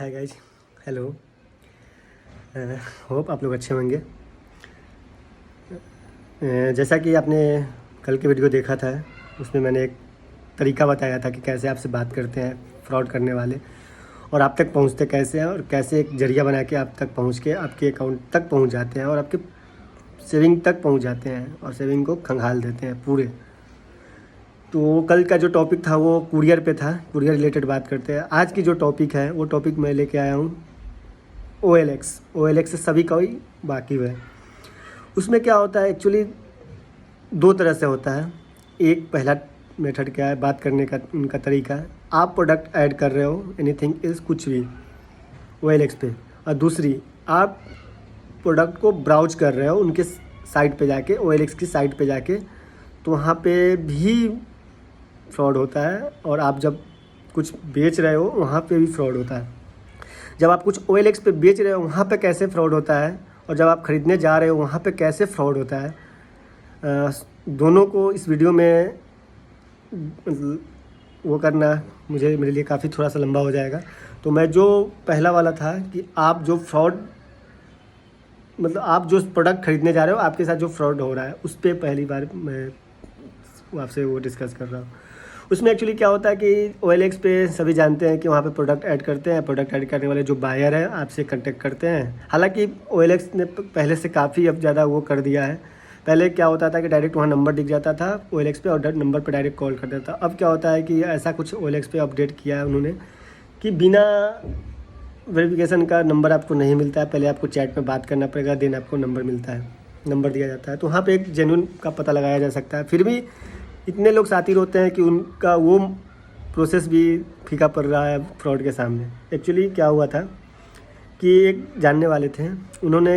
Hi guys, hello. Hope आप लोग अच्छे होंगे। जैसा कि आपने कल के वीडियो देखा था, उसमें मैंने एक तरीका बताया था कि कैसे आपसे बात करते हैं फ्रॉड करने वाले और आप तक पहुंचते कैसे हैं और कैसे एक जरिया बना के आप तक पहुंच के आपके अकाउंट तक पहुंच जाते हैं और आपके सेविंग तक पहुंच जाते हैं और सेविंग को खंगाल देते हैं पूरे। तो कल का जो टॉपिक था वो कुरियर पे था, कुरियर रिलेटेड बात करते हैं। आज की जो टॉपिक है वो टॉपिक मैं लेके आया हूँ OLX से सभी का ही वाकिफ़ है। उसमें क्या होता है एक्चुअली, दो तरह से होता है। एक पहला मेथड क्या है बात करने का, उनका तरीका है, आप प्रोडक्ट ऐड कर रहे हो एनीथिंग इज़ कुछ भी OLX पे, और दूसरी आप प्रोडक्ट को ब्राउज कर रहे हो उनके साइट पे जाके, OLX की साइट पे जाके, तो वहाँ पे भी फ्रॉड होता है। और आप जब कुछ बेच रहे हो वहाँ पे भी फ्रॉड होता है। जब आप कुछ OLX पे बेच रहे हो वहाँ पे कैसे फ्रॉड होता है और जब आप ख़रीदने जा रहे हो वहाँ पे कैसे फ्रॉड होता है, दोनों को इस वीडियो में वो करना मेरे लिए काफ़ी थोड़ा सा लंबा हो जाएगा। तो मैं जो पहला वाला था कि आप जो फ्रॉड, मतलब आप जो प्रोडक्ट ख़रीदने जा रहे हो आपके साथ जो फ्रॉड हो रहा है उस पर पहली बार मैं आपसे वो डिस्कस कर रहा हूँ। उसमें एक्चुअली क्या होता है कि OLX पे सभी जानते हैं कि वहाँ पे प्रोडक्ट ऐड करते हैं। प्रोडक्ट ऐड करने वाले जो बायर हैं आपसे कांटेक्ट करते हैं। हालांकि OLX ने पहले से काफ़ी अब ज़्यादा वो कर दिया है। पहले क्या होता था कि डायरेक्ट वहाँ नंबर दिख जाता था OLX पे और नंबर पे डायरेक्ट कॉल कर देता था। अब क्या होता है कि ऐसा कुछ OLX पे अपडेट किया है उन्होंने कि बिना वेरिफिकेशन का नंबर आपको नहीं मिलता है। पहले आपको चैट में बात करना पड़ेगा, देन आपको नंबर मिलता है, नंबर दिया जाता है। तो वहाँ पे एक जेन्युइन का पता लगाया जा सकता है। फिर भी इतने लोग साथी होते हैं कि उनका वो प्रोसेस भी फीका पड़ रहा है फ्रॉड के सामने। एक्चुअली क्या हुआ था कि एक जानने वाले थे, उन्होंने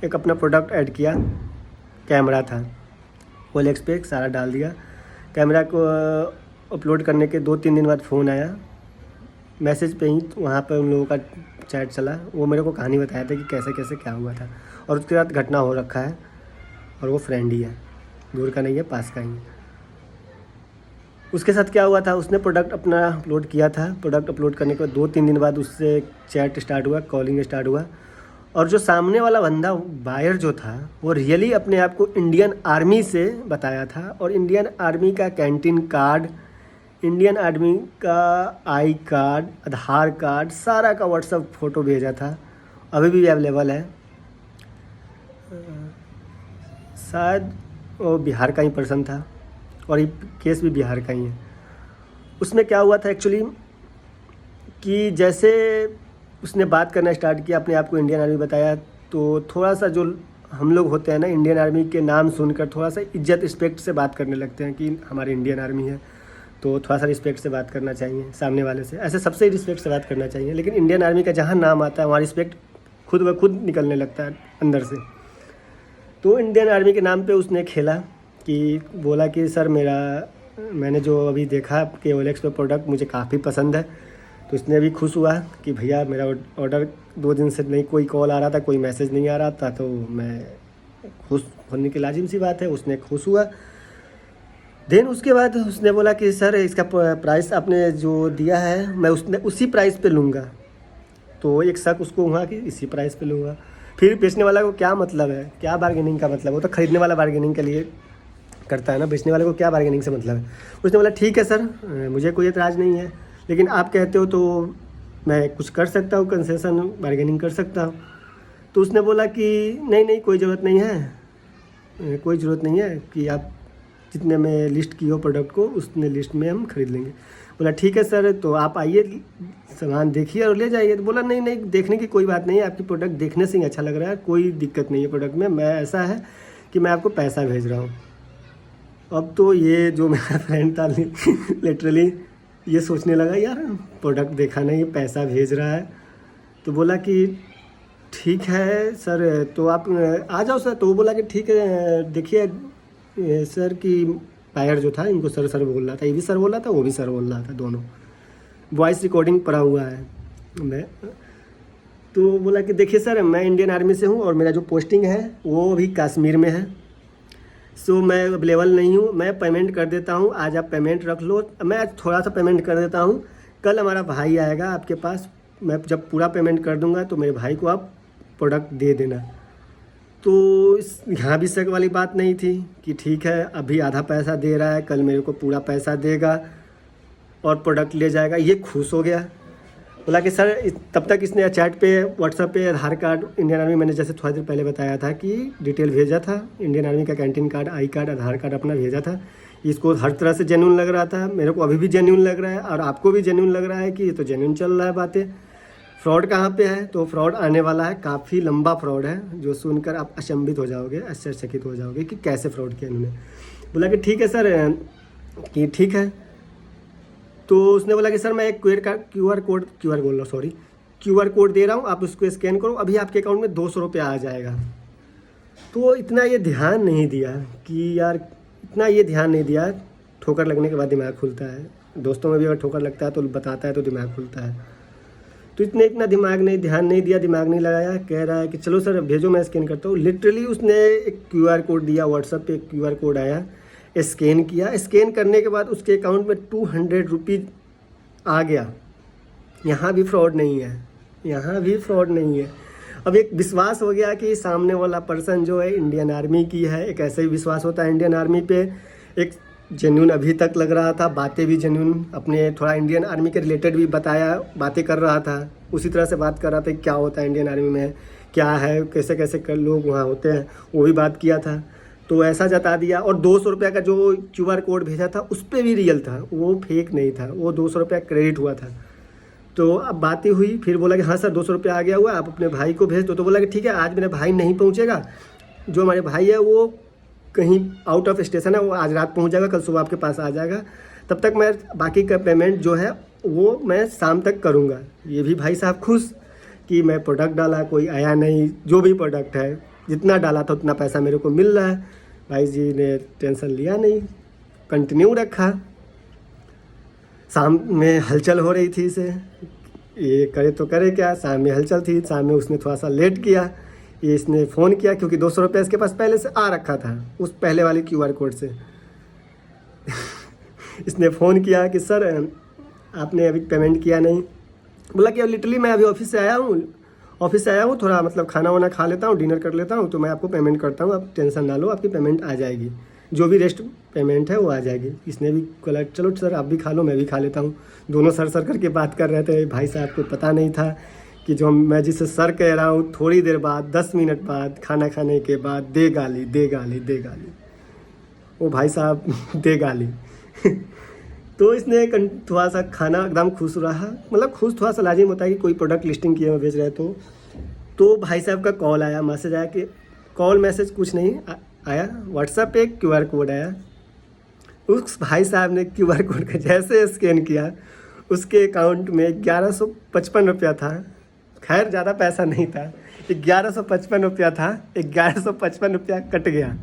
एक अपना प्रोडक्ट ऐड किया, कैमरा था, OLX पे सारा डाल दिया। कैमरा को अपलोड करने के 2-3 दिन बाद फ़ोन आया, मैसेज पे ही वहाँ पर उन लोगों का चैट चला। वो मेरे को कहानी बताया था कि कैसे कैसे क्या हुआ था और उसके बाद घटना हो रखा है। और वो फ्रेंड ही है, दूर का नहीं है, पास का ही है। उसके साथ क्या हुआ था, उसने प्रोडक्ट अपना अपलोड किया था। प्रोडक्ट अपलोड करने के बाद 2-3 दिन बाद उससे चैट स्टार्ट हुआ, कॉलिंग स्टार्ट हुआ। और जो सामने वाला बंदा बायर जो था वो रियली अपने आप को इंडियन आर्मी से बताया था और इंडियन आर्मी का कैंटीन कार्ड, इंडियन आर्मी का आई कार्ड, आधार कार्ड, सारा का व्हाट्सएप फ़ोटो भेजा था। अभी भी अवेलेबल है। शायद वो बिहार का ही पर्सन था और ये केस भी बिहार का ही है। उसमें क्या हुआ था एक्चुअली कि जैसे उसने बात करना स्टार्ट किया, अपने आप को इंडियन आर्मी बताया, तो थोड़ा सा जो हम लोग होते हैं ना, इंडियन आर्मी के नाम सुनकर थोड़ा सा इज्जत रिस्पेक्ट से बात करने लगते हैं कि हमारे इंडियन आर्मी है, तो थोड़ा सा रिस्पेक्ट से बात करना चाहिए सामने वाले से। ऐसे सबसे रिस्पेक्ट से बात करना चाहिए, लेकिन इंडियन आर्मी का जहाँ नाम आता है वहाँ रिस्पेक्ट खुद ब खुद निकलने लगता है अंदर से। तो इंडियन आर्मी के नाम पे उसने खेला कि बोला कि सर मैंने जो अभी देखा कि OLX पे प्रोडक्ट मुझे काफ़ी पसंद है। तो उसने भी खुश हुआ कि भैया मेरा ऑर्डर 2 दिन से नहीं कोई कॉल आ रहा था, कोई मैसेज नहीं आ रहा था, तो मैं खुश होने की लाजिम सी बात है, उसने खुश हुआ। देन उसके बाद उसने बोला कि सर इसका प्राइस आपने जो दिया है मैं उसी प्राइस पे लूँगा। तो एक शक उसको हुआ कि इसी प्राइस पे लूँगा। फिर बेचने वाला को क्या मतलब है, क्या बार्गेनिंग का मतलब, वो तो ख़रीदने वाला बार्गेनिंग के लिए करता है ना, बेचने वाले को क्या बार्गेनिंग से मतलब है। उसने बोला ठीक है सर, मुझे कोई एतराज़ नहीं है, लेकिन आप कहते हो तो मैं कुछ कर सकता हूँ, कंसेशन बार्गेनिंग कर सकता हूँ। तो उसने बोला कि नहीं कोई ज़रूरत नहीं है, कोई ज़रूरत नहीं है कि आप जितने में लिस्ट की हो प्रोडक्ट को उतने लिस्ट में हम ख़रीद लेंगे। बोला ठीक है सर, तो आप आइए सामान देखिए और ले जाइए। तो बोला नहीं देखने की कोई बात नहीं है, आपकी प्रोडक्ट देखने से ही अच्छा लग रहा है, कोई दिक्कत नहीं है प्रोडक्ट में, मैं ऐसा है कि मैं आपको पैसा भेज रहा हूँ। अब तो ये जो मेरा फ्रेंड था लिटरली ये सोचने लगा यार प्रोडक्ट देखा नहीं, पैसा भेज रहा है। तो बोला कि ठीक है सर, तो आप आ जाओ सर। तो वो बोला कि ठीक है, देखिए सर कि बायर जो था इनको सर बोल रहा था, ये भी सर बोल रहा था, वो भी सर बोल रहा था, दोनों वॉइस रिकॉर्डिंग पड़ा हुआ है मैं। तो बोला कि देखिए सर मैं इंडियन आर्मी से हूँ और मेरा जो पोस्टिंग है वो अभी कश्मीर में है, सो मैं अवेलेबल नहीं हूँ, मैं पेमेंट कर देता हूँ, आज आप पेमेंट रख लो, मैं आज थोड़ा सा पेमेंट कर देता हूँ, कल हमारा भाई आएगा आपके पास मैं जब पूरा पेमेंट कर दूंगा तो मेरे भाई को आप प्रोडक्ट दे देना। तो इस यहाँ भी शक वाली बात नहीं थी कि ठीक है अभी आधा पैसा दे रहा है, कल मेरे को पूरा पैसा देगा और प्रोडक्ट ले जाएगा। ये खुश हो गया, बोला कि सर तब तक इसने चैट पे व्हाट्सएप पे आधार कार्ड इंडियन आर्मी, मैंने जैसे थोड़ा देर पहले बताया था कि डिटेल भेजा था, इंडियन आर्मी का canteen card, I card, Aadhaar card अपना भेजा था। इसको हर तरह से जेन्युइन लग रहा था, मेरे को अभी भी जेन्युइन लग रहा है और आपको भी जेन्युइन लग रहा है कि ये तो जेन्युइन चल रहा है बातें। फ्रॉड कहाँ पे है? तो फ्रॉड आने वाला है, काफ़ी लंबा फ्रॉड है जो सुनकर आप अचंभित हो जाओगे, आश्चर्यचकित हो जाओगे कि कैसे फ्रॉड किया इन्होंने। बोला कि ठीक है सर, कि ठीक है। तो उसने बोला कि सर मैं एक क्यूआर कोड दे रहा हूँ, आप उसको स्कैन करो, अभी आपके अकाउंट में 200 रुपया आ जाएगा। तो इतना ये ध्यान नहीं दिया कि यार, इतना ये ध्यान नहीं दिया। ठोकर लगने के बाद दिमाग खुलता है, दोस्तों में भी अगर ठोकर लगता है तो बताता है तो दिमाग खुलता है। तो इतने इतना ध्यान नहीं दिया, दिमाग नहीं लगाया। कह रहा है कि चलो सर भेजो, मैं स्कैन करता हूँ। लिटरली उसने एक क्यूआर कोड दिया, व्हाट्सएप पे एक क्यूआर कोड आया, स्कैन किया। स्कैन करने के बाद उसके अकाउंट में 200 रुपीज़ आ गया। यहाँ भी फ्रॉड नहीं है, यहाँ भी फ्रॉड नहीं है। अब एक विश्वास हो गया कि सामने वाला पर्सन जो है इंडियन आर्मी की है। एक ऐसे ही विश्वास होता है इंडियन आर्मी पे। एक जेन्युइन अभी तक लग रहा था, बातें भी जेन्युइन, अपने थोड़ा इंडियन आर्मी के रिलेटेड भी बताया, बातें कर रहा था, उसी तरह से बात कर रहा था कि क्या होता है इंडियन आर्मी में, क्या है, कैसे कैसे कर लोग वहाँ होते हैं, वो भी बात किया था। तो ऐसा जता दिया। और 200 रुपये का जो क्यूआर कोड भेजा था उस पर भी रियल था, वो फेक नहीं था, वो 200 रुपया क्रेडिट हुआ था। तो अब बातें हुई, फिर बोला कि हाँ सर 200 रुपया आ गया हुआ, आप अपने भाई को भेज दो। तो बोला कि ठीक है, आज मेरा भाई नहीं पहुँचेगा, जो हमारे भाई है वो कहीं आउट ऑफ स्टेशन है, वो आज रात पहुँच जाएगा, कल सुबह आपके पास आ जाएगा। तब तक मैं बाकी का पेमेंट जो है वो मैं शाम तक करूँगा। ये भी भाई साहब खुश कि मैं प्रोडक्ट डाला, कोई आया नहीं, जो भी प्रोडक्ट है जितना डाला था उतना पैसा मेरे को मिल रहा है। भाई जी ने टेंशन लिया नहीं, कंटिन्यू रखा। शाम में हलचल हो रही थी इसे, ये करे तो करे क्या, शाम में हलचल थी। शाम में उसने थोड़ा सा लेट किया, ये इसने फ़ोन किया क्योंकि 200 रुपये इसके पास पहले से आ रखा था उस पहले वाले क्यूआर कोड से। इसने फ़ोन किया कि सर आपने अभी पेमेंट किया नहीं। बोला कि लिटरली मैं अभी ऑफिस से आया हूँ, थोड़ा मतलब खाना वाना खा लेता हूँ, डिनर कर लेता हूँ, तो मैं आपको पेमेंट करता हूँ, आप टेंशन ना लो, आपकी पेमेंट आ जाएगी, जो भी रेस्ट पेमेंट है वो आ जाएगी। इसने भी बोला चलो सर आप भी खा लो, मैं भी खा लेता हूँ। दोनों सर करके बात कर रहे थे। भाई साहब को पता नहीं था कि जो मैं जिसे सर कह रहा हूँ, थोड़ी देर बाद 10 मिनट बाद खाना खाने के बाद दे गाली वो भाई साहब दे गाली। तो इसने थोड़ा सा खाना एकदम खुश रहा, मतलब खुश थोड़ा सा लाजिम होता है कि कोई प्रोडक्ट लिस्टिंग किए हुए भेज रहे तो भाई साहब का कॉल आया, मैसेज आया कि कॉल मैसेज कुछ नहीं आया, व्हाट्सएप पे एक क्यूआर कोड आया। उस भाई साहब ने क्यूआर कोड का जैसे स्कैन किया, उसके अकाउंट में 1155 रुपया था। खैर ज़्यादा पैसा नहीं था, 1155 रुपया था, 1155 रुपया कट गया।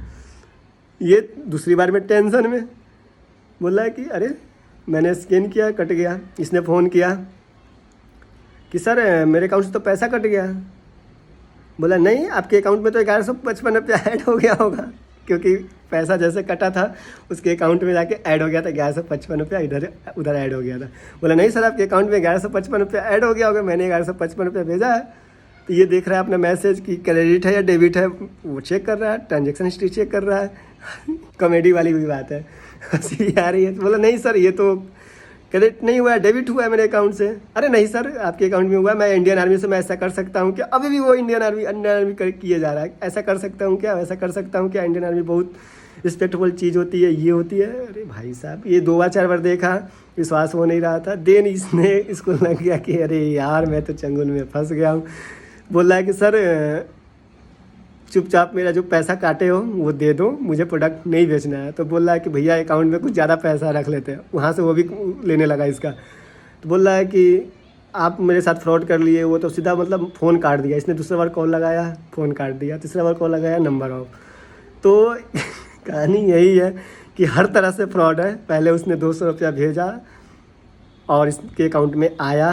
ये दूसरी बार में टेंशन में बोला कि अरे मैंने स्कैन किया, कट गया। इसने फ़ोन किया कि सर मेरे अकाउंट से तो पैसा कट गया। बोला नहीं, आपके अकाउंट में तो 1155 रुपया ऐड हो गया होगा, क्योंकि पैसा जैसे कटा था उसके अकाउंट में जाके ऐड हो गया था, 1155 रुपया इधर उधर ऐड हो गया था। बोला नहीं सर आपके अकाउंट में 1155 रुपया ऐड हो गया होगा, मैंने 1155 रुपया भेजा है। तो ये देख रहा है अपना मैसेज कि क्रेडिट है या डेबिट है, वो चेक कर रहा है, ट्रांजेक्शन हिस्ट्री चेक कर रहा है। कॉमेडी वाली भी बात है, हंसी आ रही है। तो बोला नहीं सर ये तो क्रेडिट नहीं हुआ है, डेबिट हुआ है मेरे अकाउंट से। अरे नहीं सर आपके अकाउंट में हुआ है, मैं इंडियन आर्मी से मैं ऐसा कर सकता हूँ क्या? अभी भी वो इंडियन आर्मी किए जा रहा है, ऐसा कर सकता हूँ क्या, वैसा कर सकता हूँ क्या? इंडियन आर्मी बहुत रिस्पेक्टेबल चीज़ होती है, ये होती है। अरे भाई साहब ये 2-4 बार देखा, विश्वास हो नहीं रहा था। देन इसने इसको लग गया कि अरे यार मैं तो चंगुल में फंस गया हूँ। बोल रहा है कि सर चुपचाप मेरा जो पैसा काटे हो वो दे दो, मुझे प्रोडक्ट नहीं बेचना है। तो बोल रहा है कि भैया अकाउंट में कुछ ज़्यादा पैसा रख लेते हैं, वहाँ से वो भी लेने लगा इसका। तो बोल रहा है कि आप मेरे साथ फ्रॉड कर लिए, वो तो सीधा मतलब फ़ोन काट दिया। इसने दूसरा बार कॉल लगाया, फ़ोन काट दिया, तीसरा बार कॉल लगाया, नंबर ऑफ। तो कहानी यही है कि हर तरह से फ्रॉड है। पहले उसने 200 रुपया भेजा और इसके अकाउंट में आया,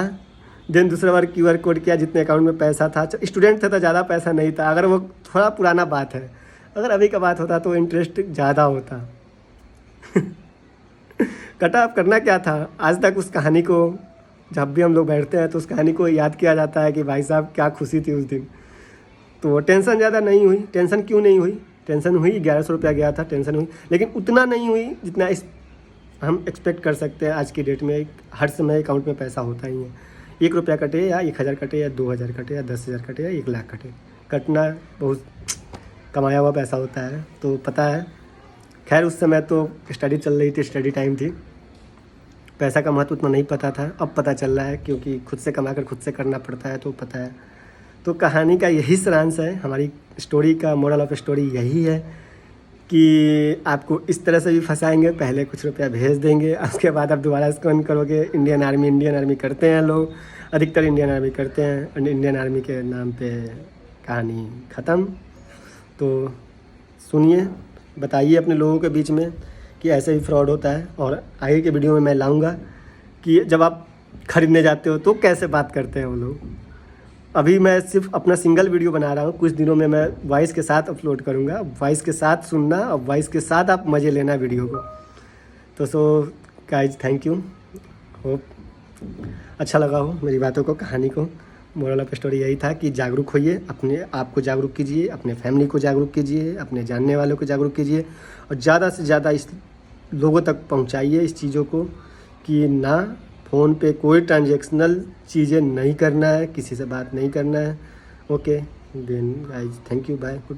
देन दूसरा बार क्यूआर कोड किया, जितने अकाउंट में पैसा था, स्टूडेंट था तो ज़्यादा पैसा नहीं था। अगर वो थोड़ा पुराना बात है, अगर अभी का बात होता तो इंटरेस्ट ज़्यादा होता। कटा अब करना क्या था, आज तक उस कहानी को जब भी हम लोग बैठते हैं तो उस कहानी को याद किया जाता है कि भाई साहब क्या खुशी थी उस दिन। तो टेंशन ज़्यादा नहीं हुई। टेंशन क्यों नहीं हुई? टेंशन हुई, 1100 रुपया गया था, टेंशन हुई, लेकिन उतना नहीं हुई जितना इस हम एक्सपेक्ट कर सकते हैं। आज की डेट में हर समय अकाउंट में पैसा होता ही है। 1 रुपया कटे या 1000 कटे या 2000 कटे या 10,000 कटे या 1 लाख कटे, कटना बहुत कमाया हुआ पैसा होता है, तो पता है। खैर उस समय तो स्टडी चल रही थी, स्टडी टाइम थी, पैसा का महत्व उतना नहीं पता था। अब पता चल रहा है क्योंकि खुद से कमा कर खुद से करना पड़ता है, तो पता है। तो कहानी का यही सारांश है, हमारी स्टोरी का मोरल ऑफ स्टोरी यही है कि आपको इस तरह से भी फंसाएंगे। पहले कुछ रुपया भेज देंगे, उसके बाद आप दोबारा स्कैन करोगे। इंडियन आर्मी करते हैं लोग, अधिकतर इंडियन आर्मी करते हैं। इंडियन आर्मी के नाम पे कहानी ख़त्म। तो सुनिए, बताइए अपने लोगों के बीच में कि ऐसे भी फ्रॉड होता है। और आगे के वीडियो में मैं लाऊंगा कि जब आप ख़रीदने जाते हो तो कैसे बात करते हैं वो लोग। अभी मैं सिर्फ अपना सिंगल वीडियो बना रहा हूँ, कुछ दिनों में मैं वॉइस के साथ अपलोड करूँगा। वॉइस के साथ सुनना और वॉइस के साथ आप मज़े लेना वीडियो को। तो so guys, thank you. Hope अच्छा लगा हो मेरी बातों को, कहानी को। मोरल ऑफ स्टोरी यही था कि जागरूक होइए, अपने आप को जागरूक कीजिए, अपने फैमिली को जागरूक कीजिए, अपने जानने वालों को जागरूक कीजिए, और ज़्यादा से ज़्यादा इस लोगों तक पहुंचाइए इस चीज़ों को कि ना फ़ोन पे कोई ट्रांजेक्शनल चीज़ें नहीं करना है, किसी से बात नहीं करना है। Okay then guys, thank you, bye, good.